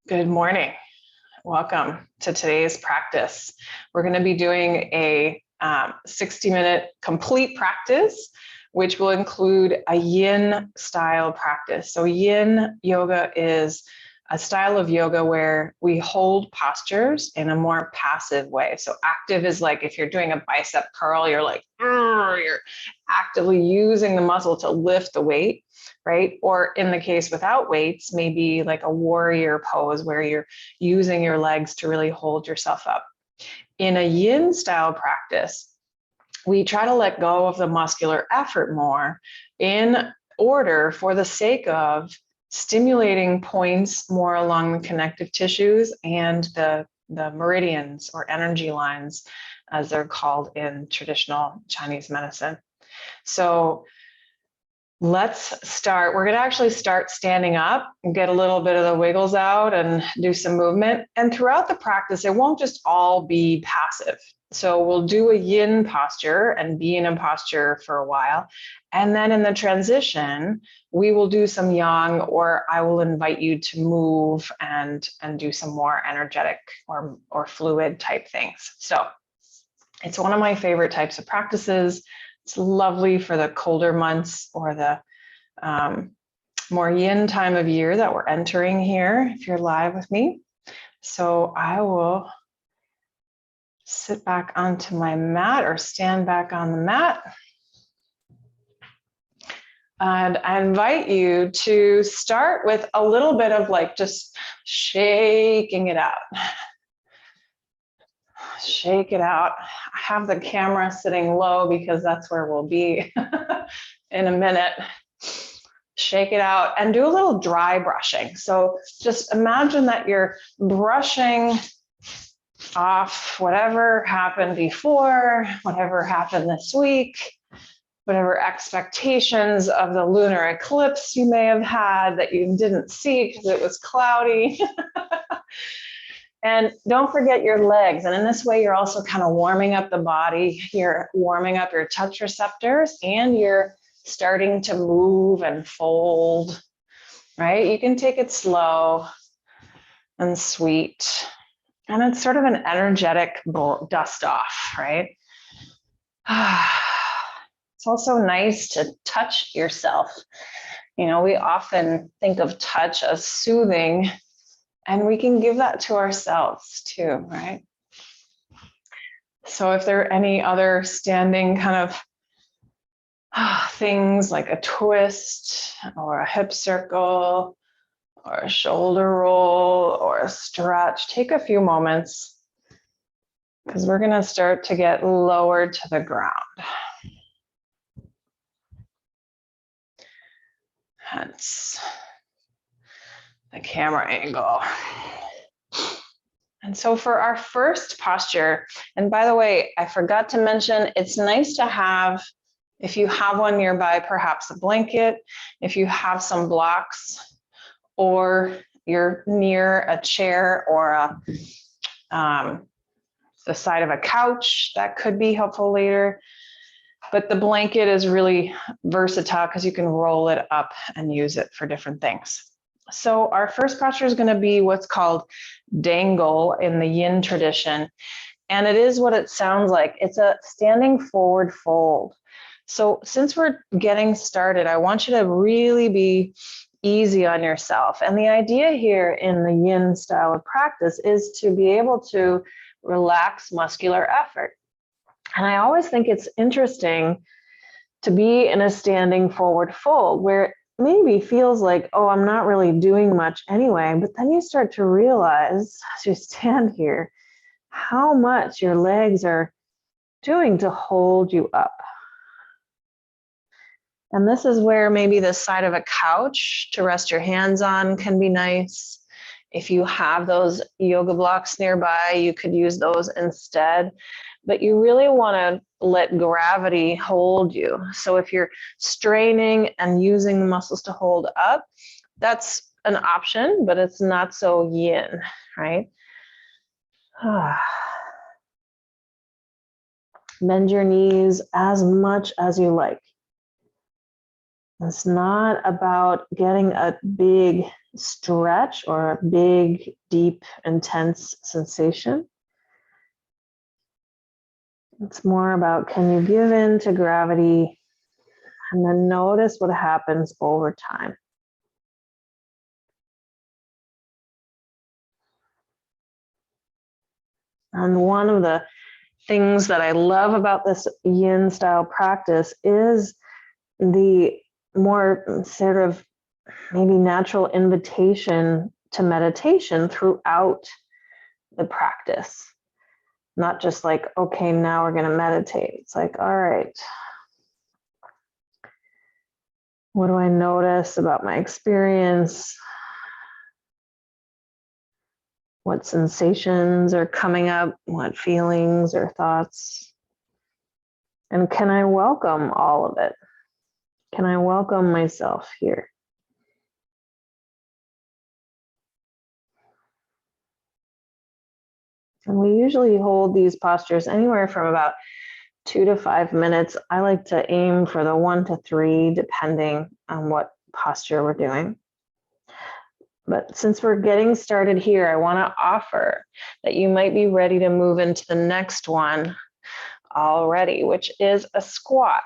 Good morning. Welcome to today's practice. We're going to be doing a 60-minute complete practice, which will include a yin style practice. So yin yoga is a style of yoga where we hold postures in a more passive way. So active is like if you're doing a bicep curl, you're like, you're actively using the muscle to lift the weight, right? Or in the case without weights, maybe like a warrior pose where you're using your legs to really hold yourself up. In a yin style practice, we try to let go of the muscular effort more in order for the sake of stimulating points more along the connective tissues and the meridians or energy lines, as they're called in traditional Chinese medicine. So let's start. We're going to actually start standing up and get a little bit of the wiggles out and do some movement. And throughout the practice, it won't just all be passive. So we'll do a yin posture and be in a posture for a while. And then in the transition, we will do some yang, or I will invite you to move and do some more energetic or fluid type things. So it's one of my favorite types of practices. It's lovely for the colder months or the more yin time of year that we're entering here, if you're live with me. So I will sit back onto my mat or stand back on the mat. And I invite you to start with a little bit of like just shaking it out. Shake it out. I have the camera sitting low because that's where we'll be in a minute. Shake it out and do a little dry brushing. So just imagine that you're brushing off whatever happened before, whatever happened this week, whatever expectations of the lunar eclipse you may have had that you didn't see because it was cloudy. And don't forget your legs. And in this way, you're also kind of warming up the body. You're warming up your touch receptors and you're starting to move and fold, right? You can take it slow and sweet. And it's sort of an energetic dust off, right? It's also nice to touch yourself. You know, we often think of touch as soothing, and we can give that to ourselves too, right? So if there are any other standing kind of things like a twist or a hip circle or a shoulder roll or a stretch, take a few moments because we're going to start to get lowered to the ground. Hence the camera angle. And so for our first posture, and by the way, I forgot to mention, it's nice to have, if you have one nearby, perhaps a blanket, if you have some blocks, or you're near a chair or the side of a couch, that could be helpful later. But the blanket is really versatile because you can roll it up and use it for different things. So our first posture is going to be what's called dangle in the yin tradition. And it is what it sounds like. It's a standing forward fold. So since we're getting started, I want you to really be easy on yourself. And the idea here in the yin style of practice is to be able to relax muscular effort. And I always think it's interesting to be in a standing forward fold where maybe feels like, oh, I'm not really doing much anyway. But then you start to realize as you stand here, how much your legs are doing to hold you up. And this is where maybe the side of a couch to rest your hands on can be nice. If you have those yoga blocks nearby, you could use those instead. But you really want to let gravity hold you. So if you're straining and using the muscles to hold up, that's an option, but it's not so yin, right? Bend your knees as much as you like. It's not about getting a big stretch or a big, deep, intense sensation. It's more about, can you give in to gravity and then notice what happens over time. And one of the things that I love about this yin style practice is the more sort of maybe natural invitation to meditation throughout the practice. Not just like, okay, now we're going to meditate. It's like, all right, what do I notice about my experience? What sensations are coming up? What feelings or thoughts? And can I welcome all of it? Can I welcome myself here? And we usually hold these postures anywhere from about 2 to 5 minutes. I like to aim for the 1 to 3, depending on what posture we're doing. But since we're getting started here, I want to offer that you might be ready to move into the next one already, which is a squat.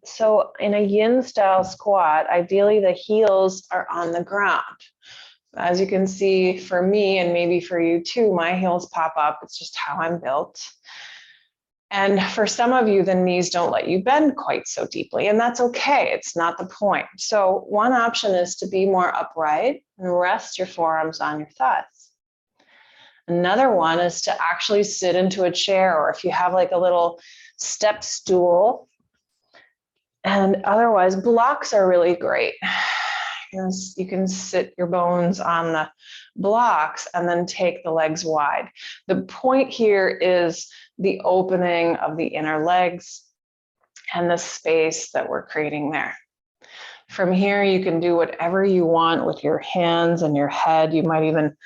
So in a yin style squat, ideally the heels are on the ground. As you can see for me, and maybe for you too, my heels pop up. It's just how I'm built. And for some of you, the knees don't let you bend quite so deeply, and that's okay. It's not the point. So one option is to be more upright and rest your forearms on your thighs. Another one is to actually sit into a chair, or if you have like a little step stool. And otherwise, blocks are really great. You can sit your bones on the blocks and then take the legs wide. The point here is the opening of the inner legs and the space that we're creating there. From here, you can do whatever you want with your hands and your head. You might even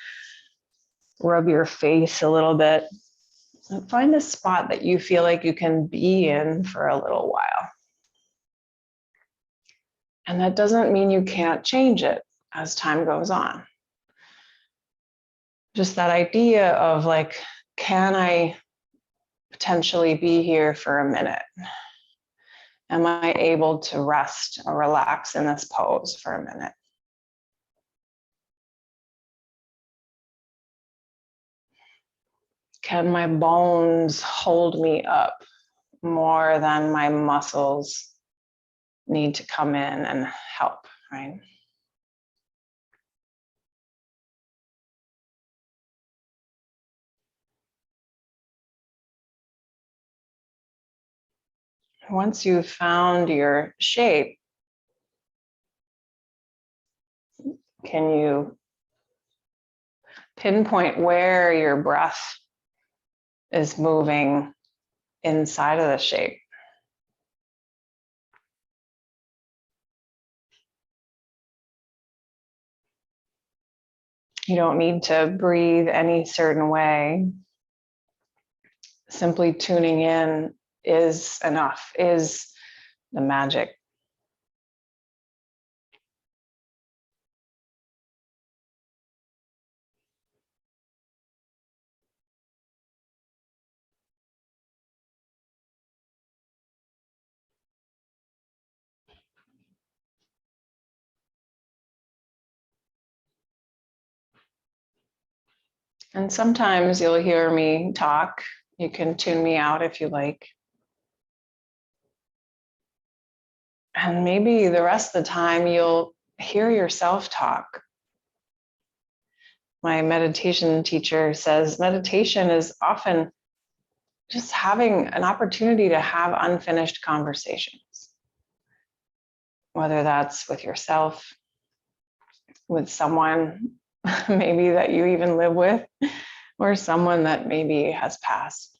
rub your face a little bit. And find a spot that you feel like you can be in for a little while. And that doesn't mean you can't change it as time goes on. Just that idea of like, can I potentially be here for a minute? Am I able to rest or relax in this pose for a minute? Can my bones hold me up more than my muscles need to come in and help, right? Once you've found your shape, can you pinpoint where your breath is moving inside of the shape? You don't need to breathe any certain way. Simply tuning in is enough, is the magic. And sometimes you'll hear me talk. You can tune me out if you like. And maybe the rest of the time you'll hear yourself talk. My meditation teacher says meditation is often just having an opportunity to have unfinished conversations, whether that's with yourself, with someone maybe that you even live with, or someone that maybe has passed.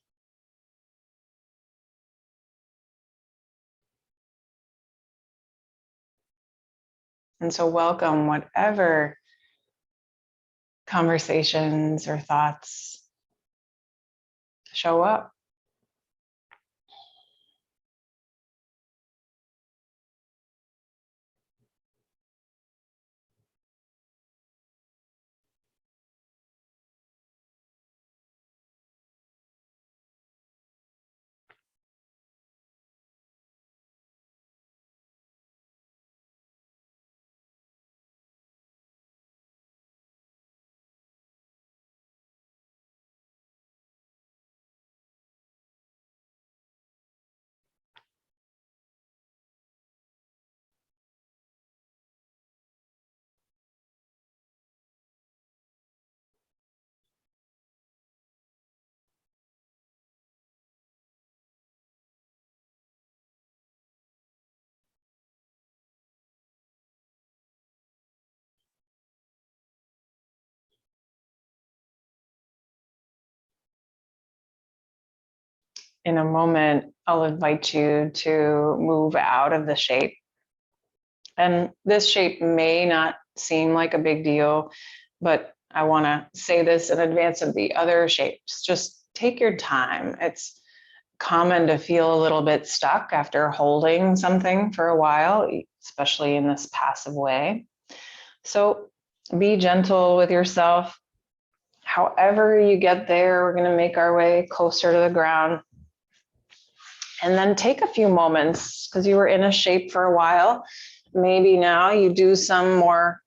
And so welcome whatever conversations or thoughts show up. in a moment, I'll invite you to move out of the shape. And this shape may not seem like a big deal, but I want to say this in advance of the other shapes. Just take your time. It's common to feel a little bit stuck after holding something for a while, especially in this passive way. So be gentle with yourself. However you get there, we're going to make our way closer to the ground. And then take a few moments, because you were in a shape for a while. Maybe now you do some more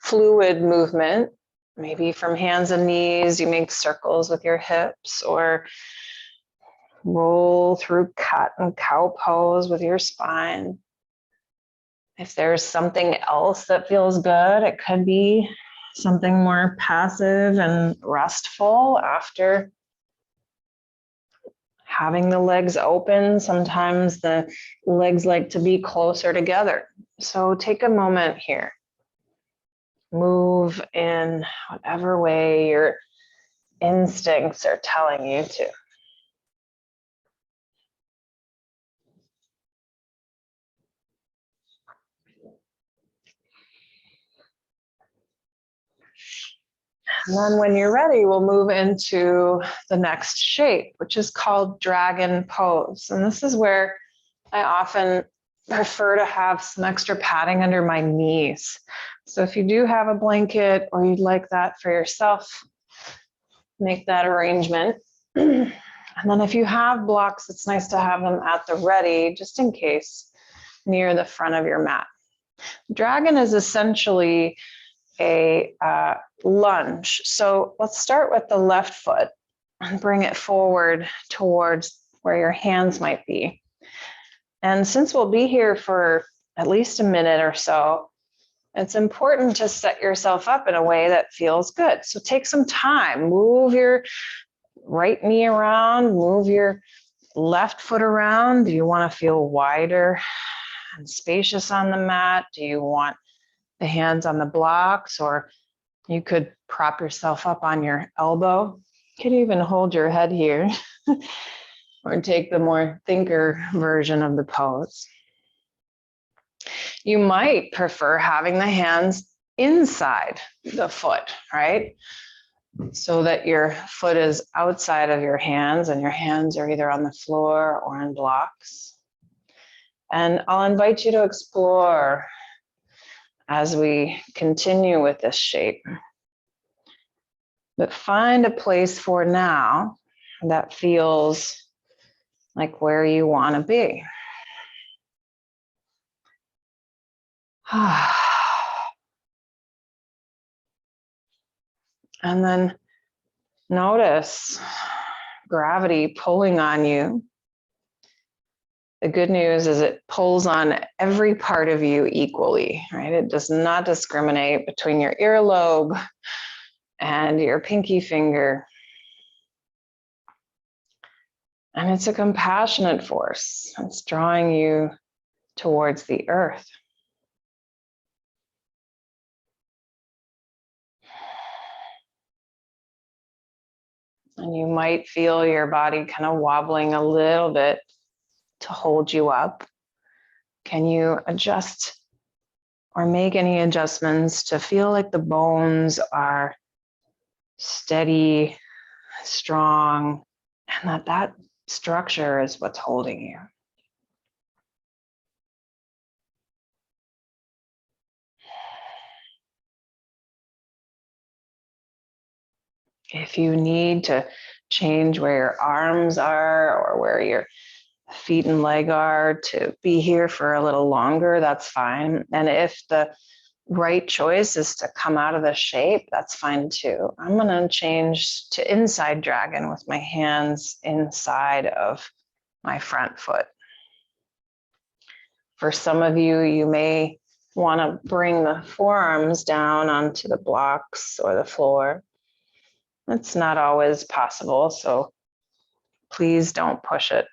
fluid movement, maybe from hands and knees, you make circles with your hips, or roll through cat and cow pose with your spine. If there's something else that feels good, it could be something more passive and restful after having the legs open. Sometimes the legs like to be closer together. So take a moment here. Move in whatever way your instincts are telling you to. And then when you're ready, we'll move into the next shape, which is called dragon pose. And this is where I often prefer to have some extra padding under my knees. So if you do have a blanket or you'd like that for yourself, make that arrangement. And then if you have blocks, it's nice to have them at the ready, just in case, near the front of your mat. Dragon is essentially a lunge. So let's start with the left foot and bring it forward towards where your hands might be. And since we'll be here for at least a minute or so, it's important to set yourself up in a way that feels good. So take some time, move your right knee around, move your left foot around. Do you want to feel wider and spacious on the mat? Do you want the hands on the blocks, or you could prop yourself up on your elbow? You could even hold your head here or take the more thinker version of the pose. You might prefer having the hands inside the foot, right? So that your foot is outside of your hands and your hands are either on the floor or on blocks. And I'll invite you to explore as we continue with this shape. But find a place for now that feels like where you want to be. And then notice gravity pulling on you. The good news is it pulls on every part of you equally, right? It does not discriminate between your earlobe and your pinky finger. And it's a compassionate force. It's drawing you towards the earth. And you might feel your body kind of wobbling a little bit to hold you up. Can you adjust or make any adjustments to feel like the bones are steady, strong, and that structure is what's holding you? If you need to change where your arms are or where your feet and leg are to be here for a little longer, that's fine. And if the right choice is to come out of the shape, that's fine too. I'm going to change to inside dragon with my hands inside of my front foot. For some of you, you may want to bring the forearms down onto the blocks or the floor. It's not always possible, so please don't push it.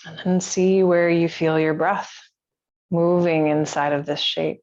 And then see where you feel your breath moving inside of this shape.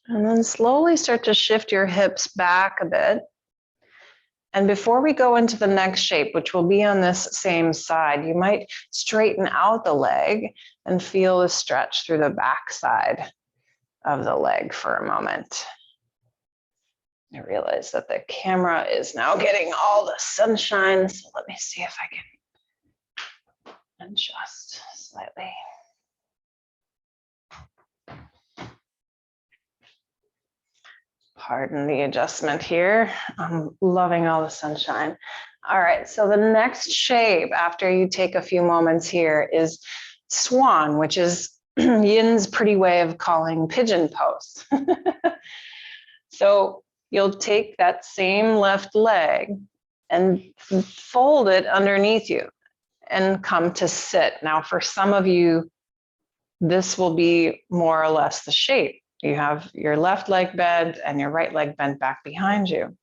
And then slowly start to shift your hips back a bit. And before we go into the next shape, which will be on this same side, you might straighten out the leg and feel a stretch through the back side of the leg for a moment. I realize that the camera is now getting all the sunshine, so let me see if I can adjust slightly. Pardon the adjustment here. I'm loving all the sunshine. All right, so the next shape after you take a few moments here is swan, which is Yin's pretty way of calling pigeon pose. So you'll take that same left leg and fold it underneath you and come to sit. Now, for some of you, this will be more or less the shape. You have your left leg bent and your right leg bent back behind you.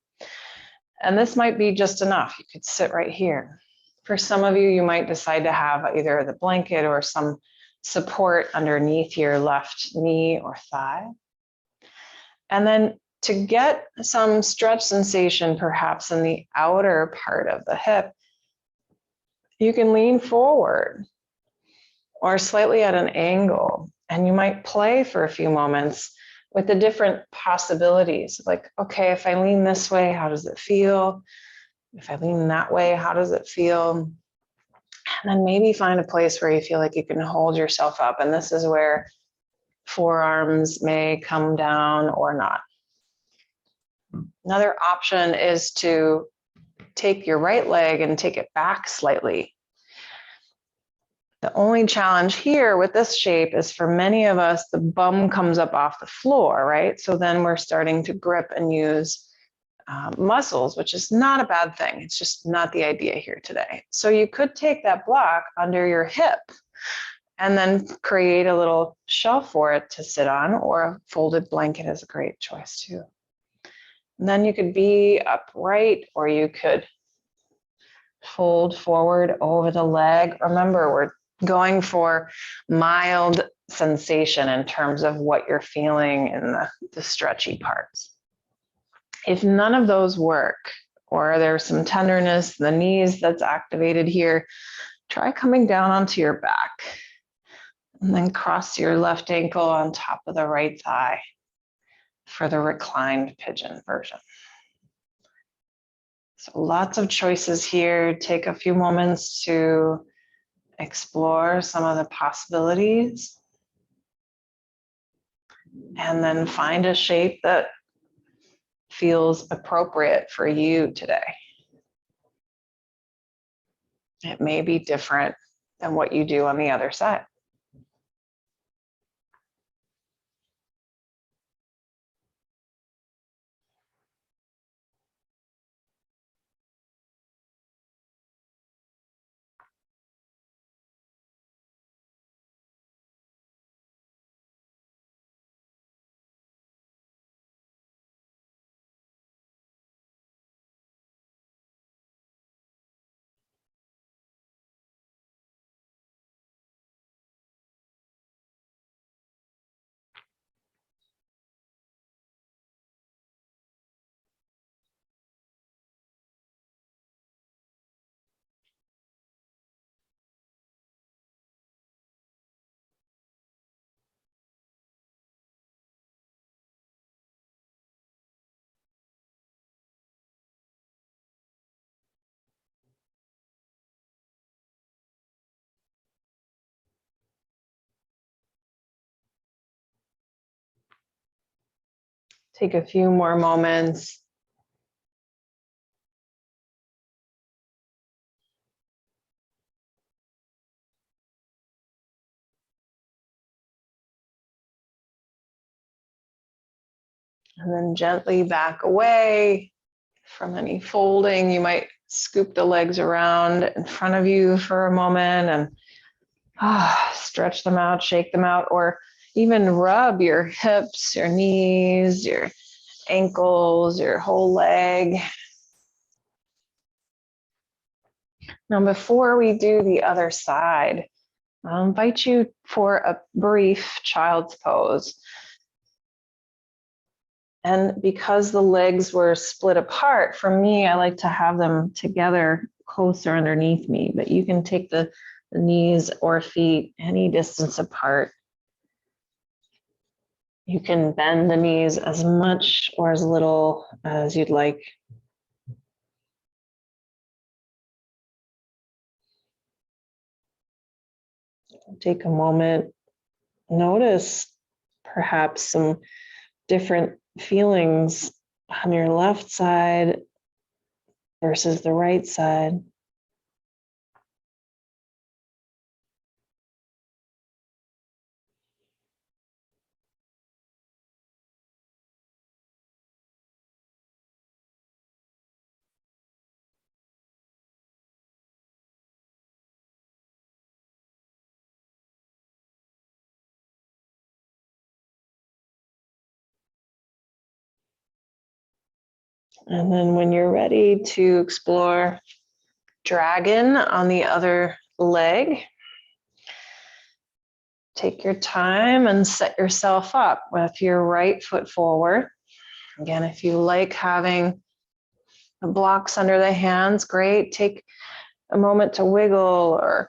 And this might be just enough. You could sit right here. For some of you, you might decide to have either the blanket or some support underneath your left knee or thigh. And then to get some stretch sensation, perhaps in the outer part of the hip, you can lean forward or slightly at an angle, and you might play for a few moments with the different possibilities. Like, okay, if I lean this way, how does it feel? If I lean that way, how does it feel? And then maybe find a place where you feel like you can hold yourself up. And this is where forearms may come down or not. Another option is to take your right leg and take it back slightly. The only challenge here with this shape is for many of us, the bum comes up off the floor, right? So then we're starting to grip and use muscles, which is not a bad thing. It's just not the idea here today. So you could take that block under your hip and then create a little shelf for it to sit on, or a folded blanket is a great choice too. And then you could be upright, or you could fold forward over the leg. Remember, we're going for mild sensation in terms of what you're feeling in the stretchy parts. If none of those work, or there's some tenderness in the knees that's activated here, try coming down onto your back and then cross your left ankle on top of the right thigh for the reclined pigeon version. So lots of choices here. Take a few moments to explore some of the possibilities, and then find a shape that feels appropriate for you today. It may be different than what you do on the other side. Take a few more moments. And then gently back away from any folding. You might scoop the legs around in front of you for a moment and stretch them out, shake them out, or even rub your hips, your knees, your ankles, your whole leg. Now, before we do the other side, I'll invite you for a brief child's pose. And because the legs were split apart, for me, I like to have them together closer underneath me, but you can take the knees or feet any distance apart. You can bend the knees as much or as little as you'd like. Take a moment, notice perhaps some different feelings on your left side versus the right side. And then when you're ready to explore dragon on the other leg, take your time and set yourself up with your right foot forward. Again, if you like having the blocks under the hands, great. Take a moment to wiggle or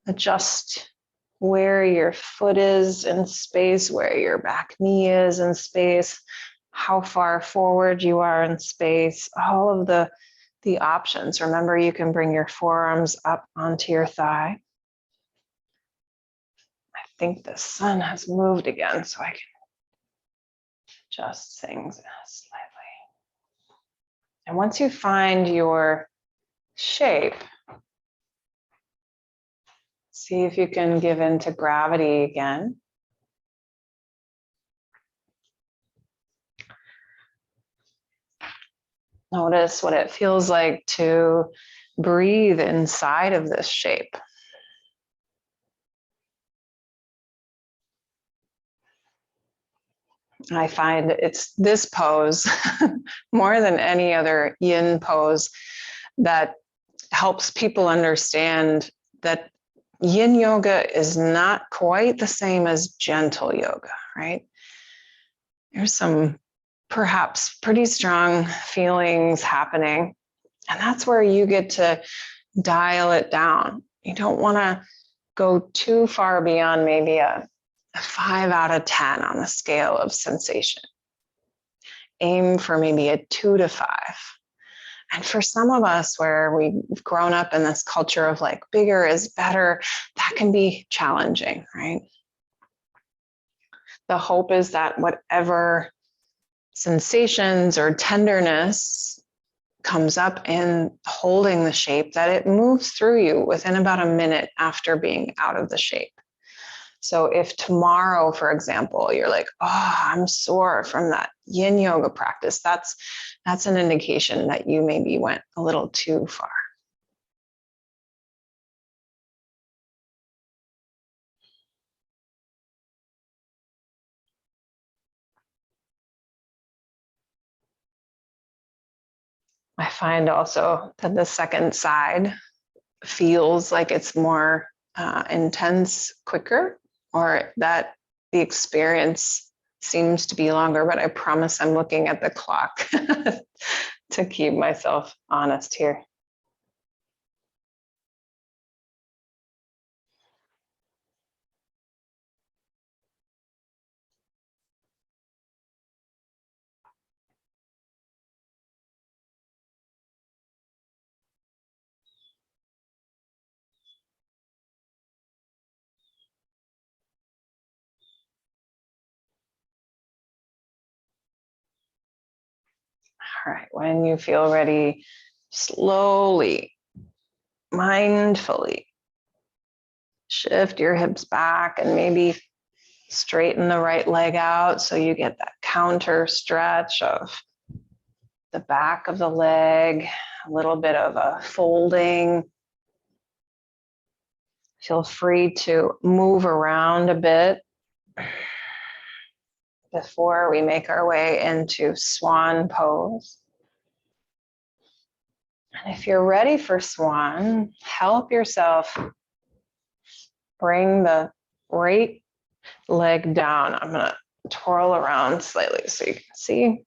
adjust where your foot is in space, where your back knee is in space, how far forward you are in space, all of the options. Remember, you can bring your forearms up onto your thigh. I think the sun has moved again, so I can adjust things slightly. And once you find your shape, see if you can give in to gravity again. Notice what it feels like to breathe inside of this shape. I find it's this pose more than any other yin pose that helps people understand that yin yoga is not quite the same as gentle yoga, right? There's some perhaps pretty strong feelings happening, and that's where you get to dial it down. You don't want to go too far beyond maybe a 5 out of 10 on the scale of sensation. Aim for maybe a 2 to 5. And for some of us where we've grown up in this culture of like bigger is better, that can be challenging, right? The hope is that whatever sensations or tenderness comes up in holding the shape, that it moves through you within about a minute after being out of the shape. So if tomorrow, for example, you're like, oh, I'm sore from that yin yoga practice, that's an indication that you maybe went a little too far. I find also that the second side feels like it's more intense quicker, or that the experience seems to be longer, but I promise I'm looking at the clock to keep myself honest here. All right, when you feel ready, slowly, mindfully shift your hips back and maybe straighten the right leg out so you get that counter stretch of the back of the leg, a little bit of a folding. Feel free to move around a bit before we make our way into swan pose. And if you're ready for swan, help yourself bring the right leg down. I'm going to twirl around slightly so you can see.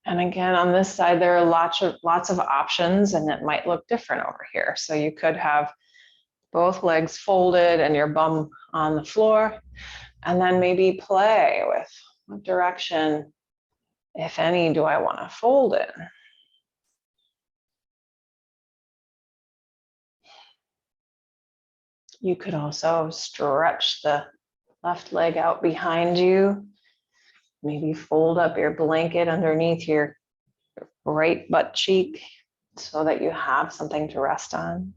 And again, on this side, there are lots of options, and it might look different over here. So you could have both legs folded and your bum on the floor, and then maybe play with what direction, if any, do I want to fold it? You could also stretch the left leg out behind you. Maybe fold up your blanket underneath your right butt cheek so that you have something to rest on.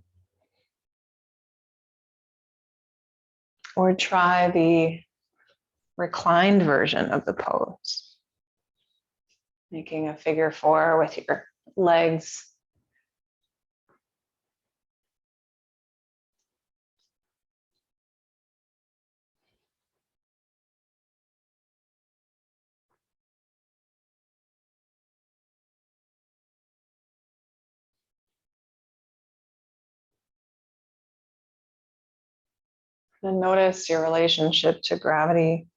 Or try the reclined version of the pose, making a figure four with your legs and notice your relationship to gravity.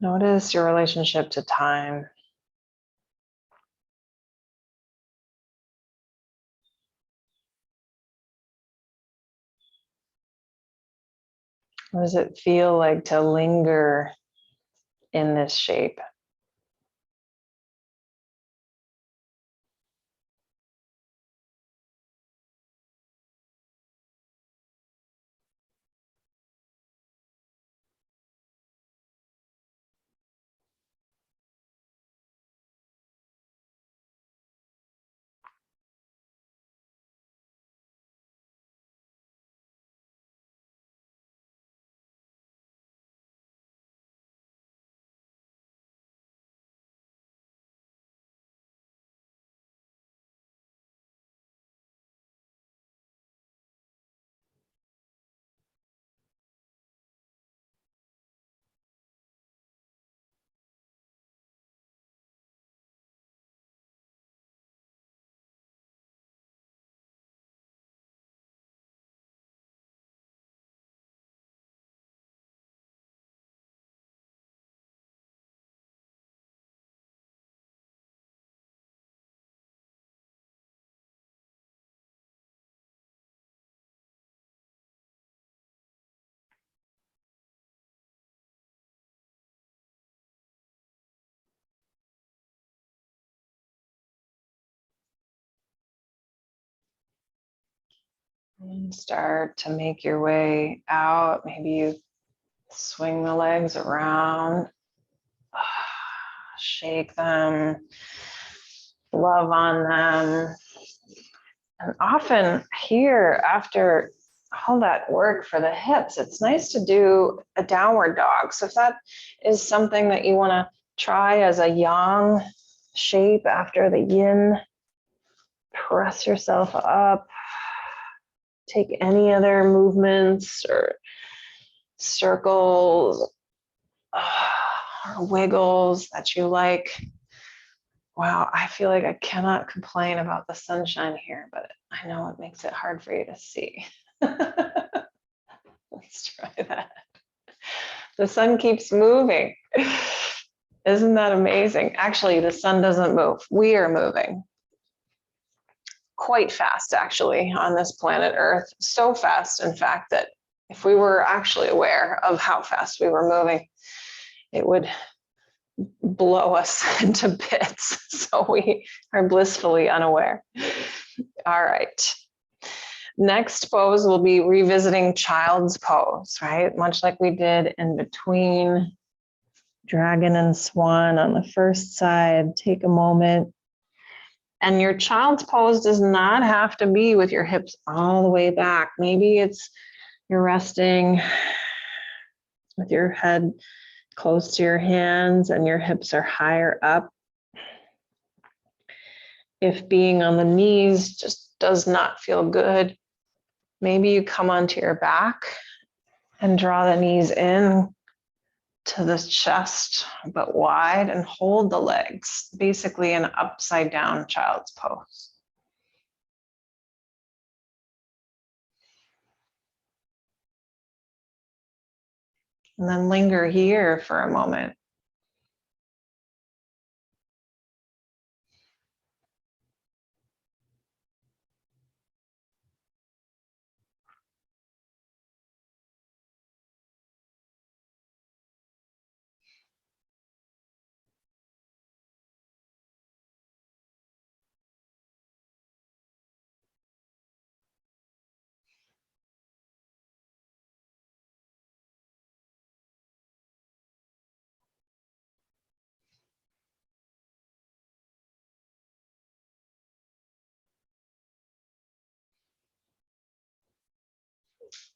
Notice your relationship to time. What does it feel like to linger in this shape? And start to make your way out. Maybe you swing the legs around, shake them, love on them. And often here, after all that work for the hips, it's nice to do a downward dog. So if that is something that you want to try as a yang shape after the yin, press yourself up. Take any other movements or circles or wiggles that you like. Wow, I feel like I cannot complain about the sunshine here, but I know it makes it hard for you to see. Let's try that. The sun keeps moving. Isn't that amazing? Actually, the sun doesn't move. We are moving. Quite fast, actually, on this planet Earth. So fast, in fact, that if we were actually aware of how fast we were moving, it would blow us into bits. So we are blissfully unaware. All right. Next pose will be revisiting child's pose, right? Much like we did in between dragon and swan on the first side. Take a moment. And your child's pose does not have to be with your hips all the way back. Maybe it's you're resting with your head close to your hands and your hips are higher up. If being on the knees just does not feel good, maybe you come onto your back and draw the knees in to the chest, but wide, and hold the legs, basically an upside down child's pose. And then linger here for a moment.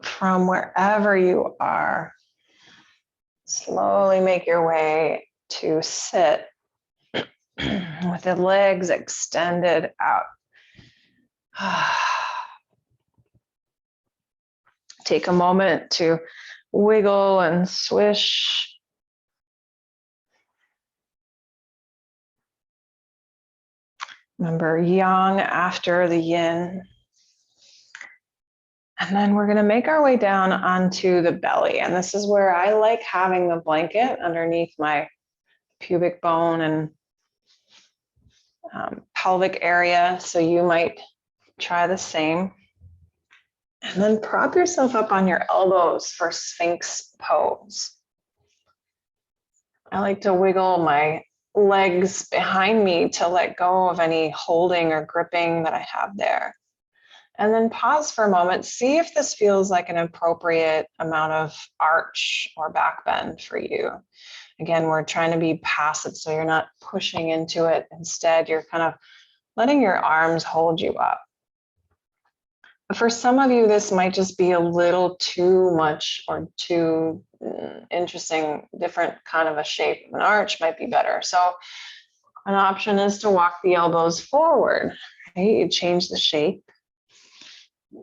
From wherever you are, slowly make your way to sit with the legs extended out. Take a moment to wiggle and swish. Remember, yang after the yin. And then we're going to make our way down onto the belly. And this is where I like having the blanket underneath my pubic bone and pelvic area. So you might try the same. And then prop yourself up on your elbows for Sphinx pose. I like to wiggle my legs behind me to let go of any holding or gripping that I have there. And then pause for a moment. See if this feels like an appropriate amount of arch or back bend for you. Again, we're trying to be passive, so you're not pushing into it. Instead, you're kind of letting your arms hold you up. For some of you, this might just be a little too much or too interesting, different kind of a shape of an arch might be better. So an option is to walk the elbows forward. Right? You change the shape.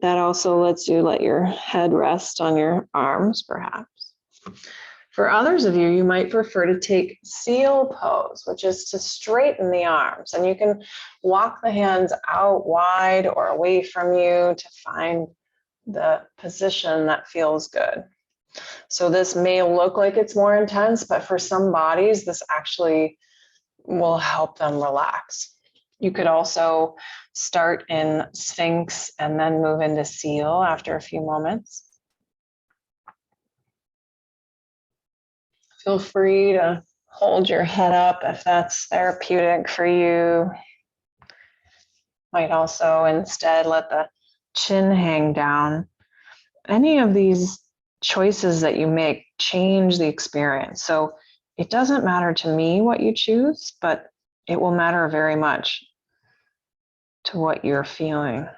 That also lets you let your head rest on your arms, perhaps. For others of you, you might prefer to take seal pose, which is to straighten the arms. And you can walk the hands out wide or away from you to find the position that feels good. So this may look like it's more intense, but for some bodies, this actually will help them relax. You could also start in Sphinx and then move into seal after a few moments. Feel free to hold your head up if that's therapeutic for you. Might also instead let the chin hang down. Any of these choices that you make change the experience. So it doesn't matter to me what you choose, but it will matter very much to what you're feeling.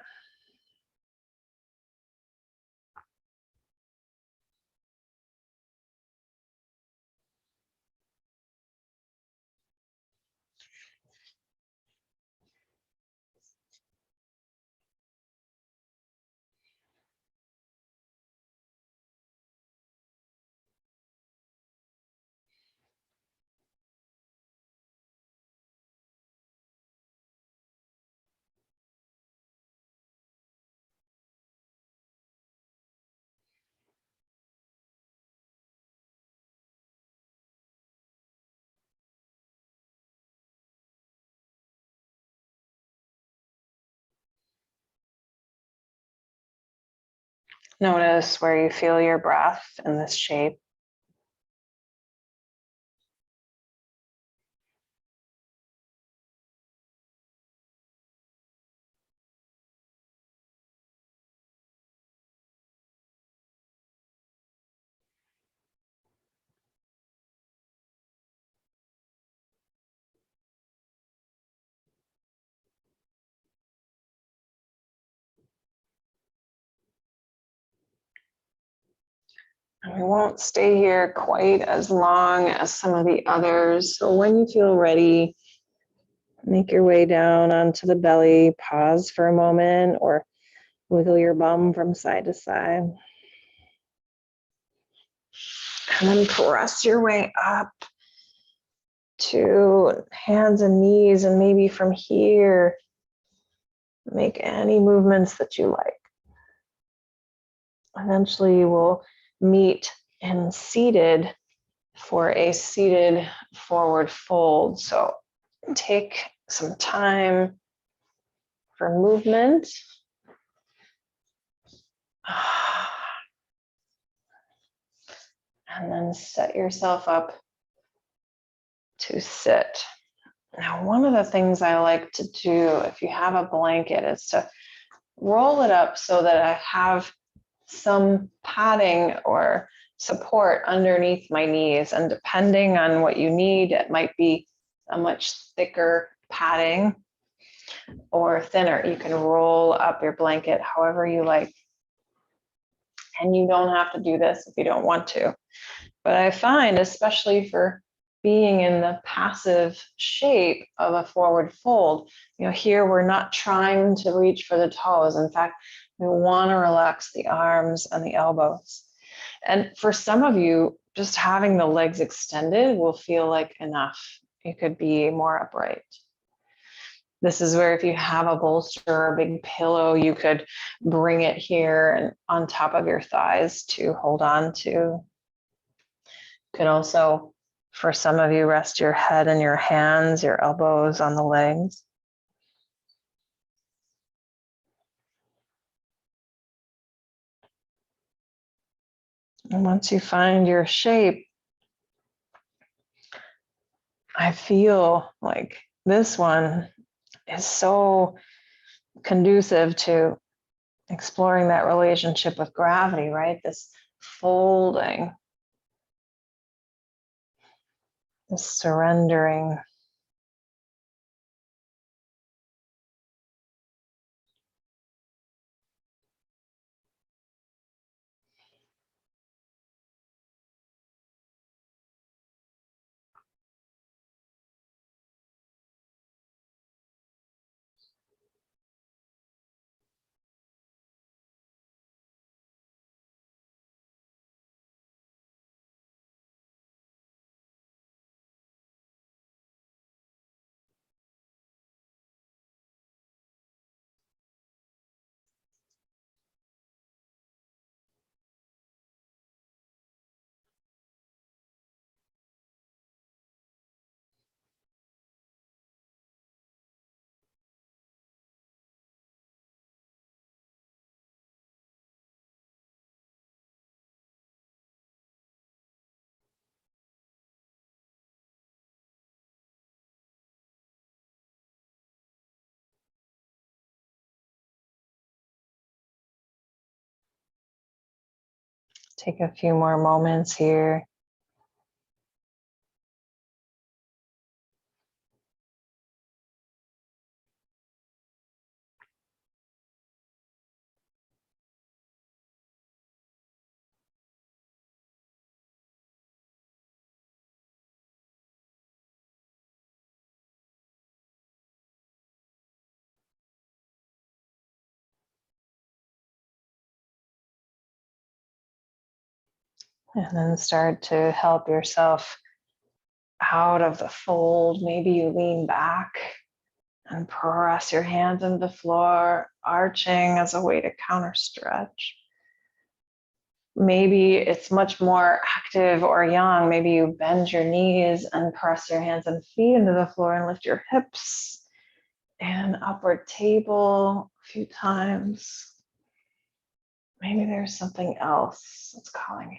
Notice where you feel your breath in this shape. And we won't stay here quite as long as some of the others. So when you feel ready, make your way down onto the belly, pause for a moment, or wiggle your bum from side to side. And then press your way up to hands and knees, and maybe from here, make any movements that you like. Eventually, we'll meet in seated for a seated forward fold. So take some time for movement. And then set yourself up to sit. Now, one of the things I like to do if you have a blanket is to roll it up so that I have some padding or support underneath my knees. And depending on what you need, it might be a much thicker padding or thinner. You can roll up your blanket however you like. And you don't have to do this if you don't want to. But I find, especially for being in the passive shape of a forward fold, here we're not trying to reach for the toes. In fact, we want to relax the arms and the elbows. And for some of you, just having the legs extended will feel like enough. You could be more upright. This is where if you have a bolster or a big pillow, you could bring it here and on top of your thighs to hold on to. You could also, for some of you, rest your head and your hands, your elbows on the legs. And once you find your shape, I feel like this one is so conducive to exploring that relationship with gravity, right? This folding, this surrendering. Take a few more moments here. And then start to help yourself out of the fold. Maybe you lean back and press your hands into the floor, arching as a way to counter stretch. Maybe it's much more active or young. Maybe you bend your knees and press your hands and feet into the floor and lift your hips. And upward table a few times. Maybe there's something else that's calling you.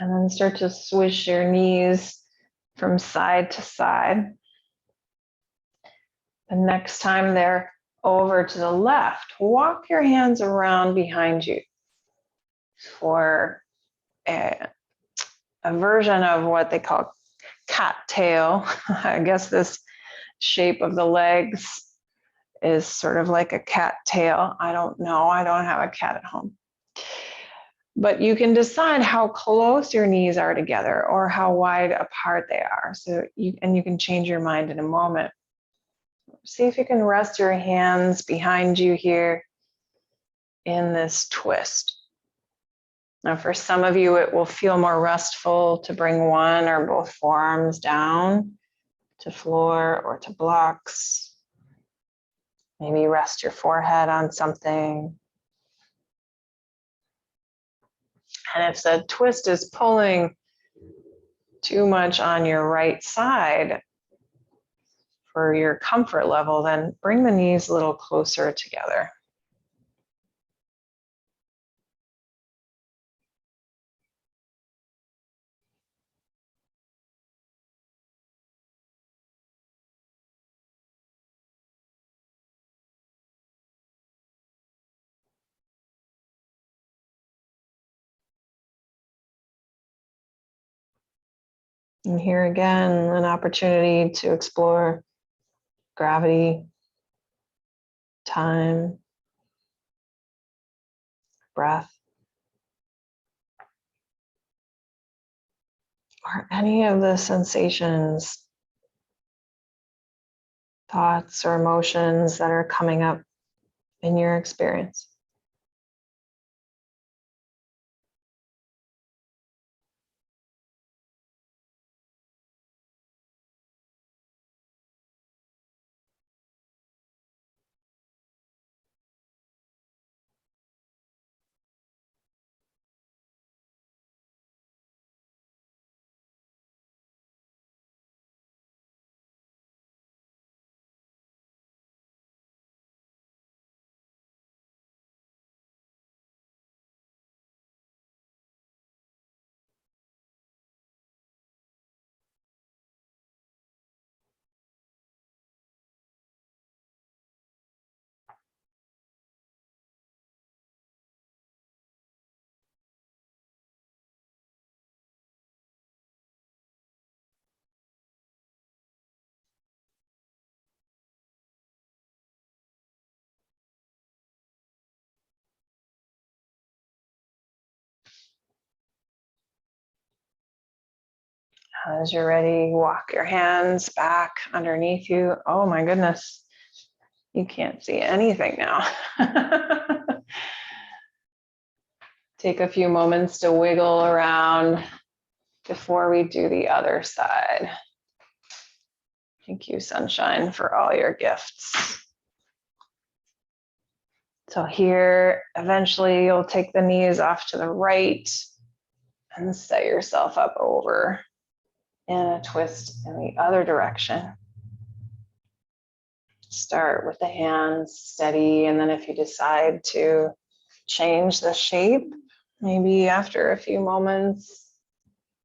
And then start to swish your knees from side to side. The next time they're over to the left, walk your hands around behind you for a version of what they call cat tail. I guess this shape of the legs is sort of like a cat tail. I don't know. I don't have a cat at home. But you can decide how close your knees are together or how wide apart they are. So you can change your mind in a moment. See if you can rest your hands behind you here in this twist. Now, for some of you, it will feel more restful to bring one or both forearms down to floor or to blocks. Maybe rest your forehead on something. And if the twist is pulling too much on your right side for your comfort level, then bring the knees a little closer together. And here again, an opportunity to explore gravity, time, breath, or any of the sensations, thoughts, or emotions that are coming up in your experience. As you're ready, walk your hands back underneath you. Oh my goodness, you can't see anything now. Take a few moments to wiggle around before we do the other side. Thank you, sunshine, for all your gifts. So here, eventually you'll take the knees off to the right and set yourself up over in a twist in the other direction. Start with the hands steady, and then if you decide to change the shape, maybe after a few moments,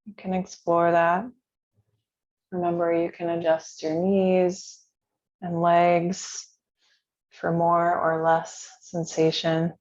you can explore that. Remember, you can adjust your knees and legs for more or less sensation.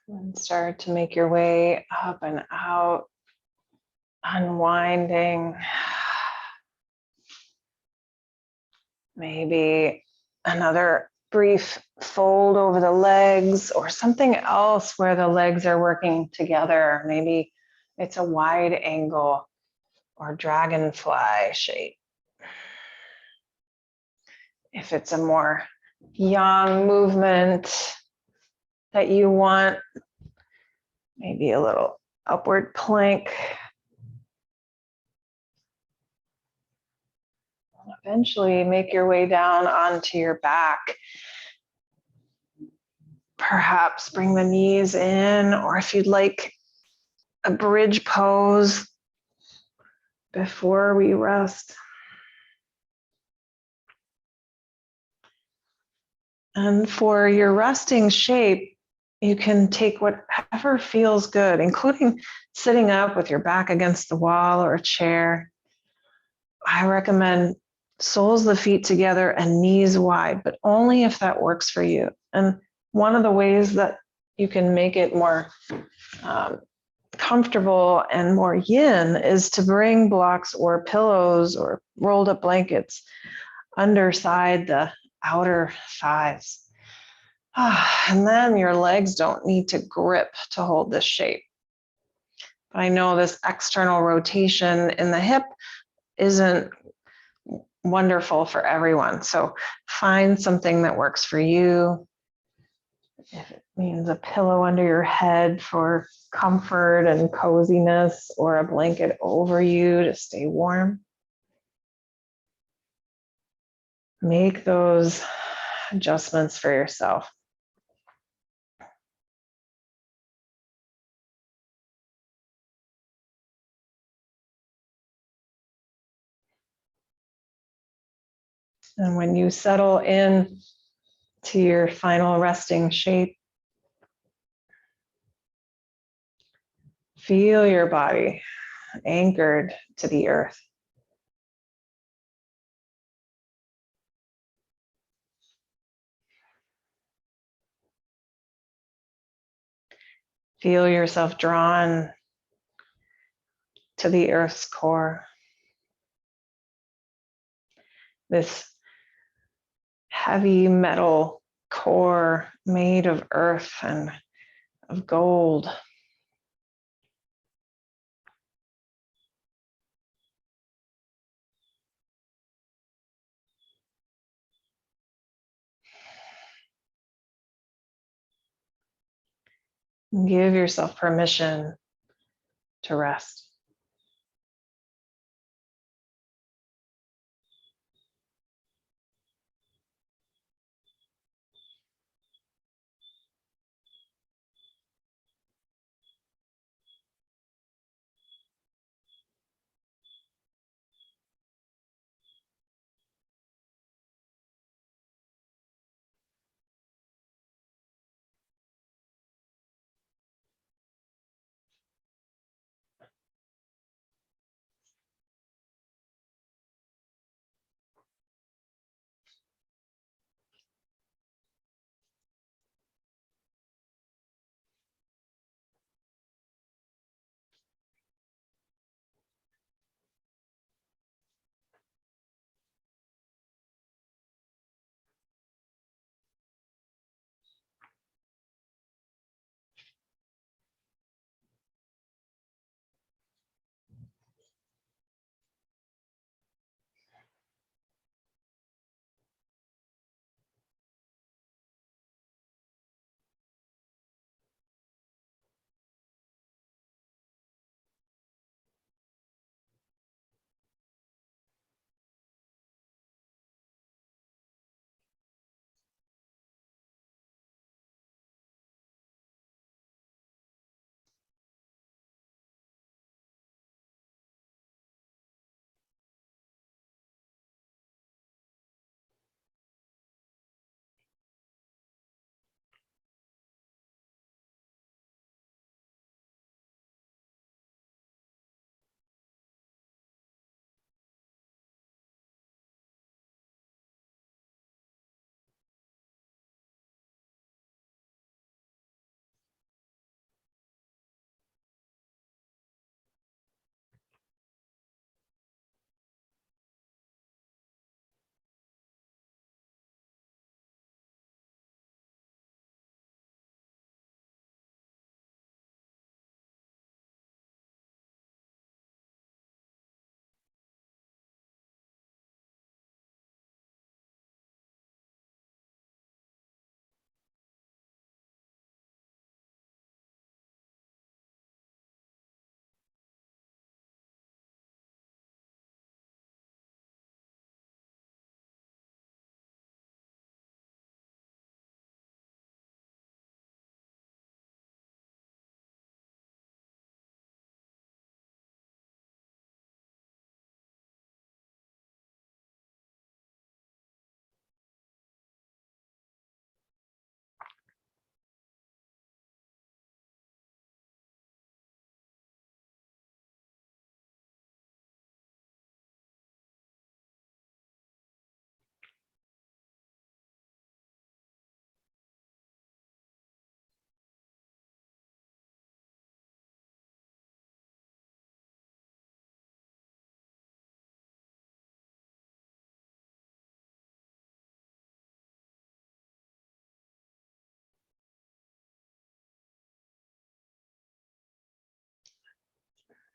And start to make your way up and out, unwinding. Maybe another brief fold over the legs or something else where the legs are working together. Maybe it's a wide angle or dragonfly shape. If it's a more yang movement that you want, maybe a little upward plank. Eventually make your way down onto your back. Perhaps bring the knees in, or if you'd like a bridge pose before we rest. And for your resting shape, you can take whatever feels good, including sitting up with your back against the wall or a chair. I recommend soles of the feet together and knees wide, but only if that works for you. And one of the ways that you can make it more comfortable and more yin is to bring blocks or pillows or rolled up blankets underside the outer thighs. And then your legs don't need to grip to hold this shape. But I know this external rotation in the hip isn't wonderful for everyone. So find something that works for you. If it means a pillow under your head for comfort and coziness, or a blanket over you to stay warm. Make those adjustments for yourself. And when you settle in to your final resting shape, feel your body anchored to the earth. Feel yourself drawn to the earth's core. This heavy metal core made of earth and of gold. Give yourself permission to rest.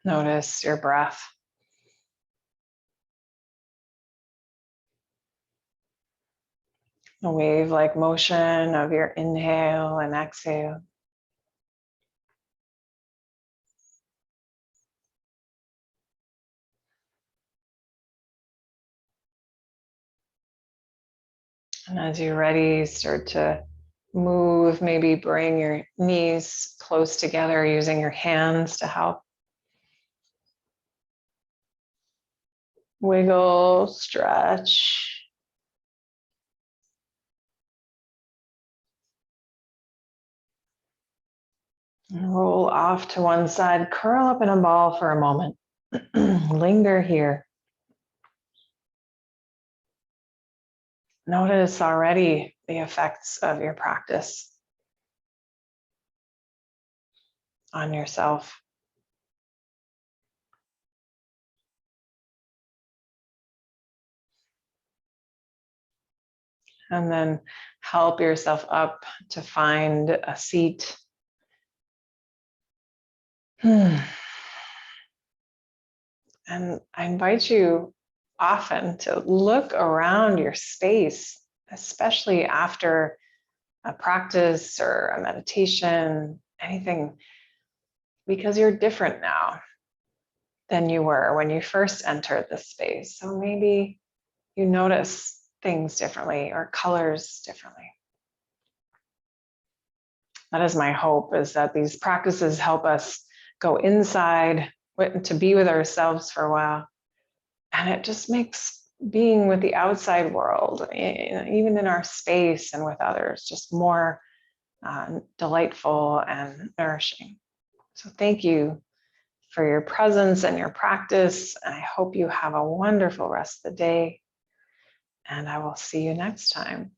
Notice your breath. A wave-like motion of your inhale and exhale. And as you're ready, start to move, maybe bring your knees close together using your hands to help. Wiggle, stretch. And roll off to one side, curl up in a ball for a moment. Linger here. Notice already the effects of your practice on yourself. And then help yourself up to find a seat. And I invite you often to look around your space, especially after a practice or a meditation, anything, because you're different now than you were when you first entered the space. So maybe you notice things differently or colors differently. That is my hope, is that these practices help us go inside to be with ourselves for a while. And it just makes being with the outside world, even in our space and with others, just more delightful and nourishing. So thank you for your presence and your practice. And I hope you have a wonderful rest of the day. And I will see you next time.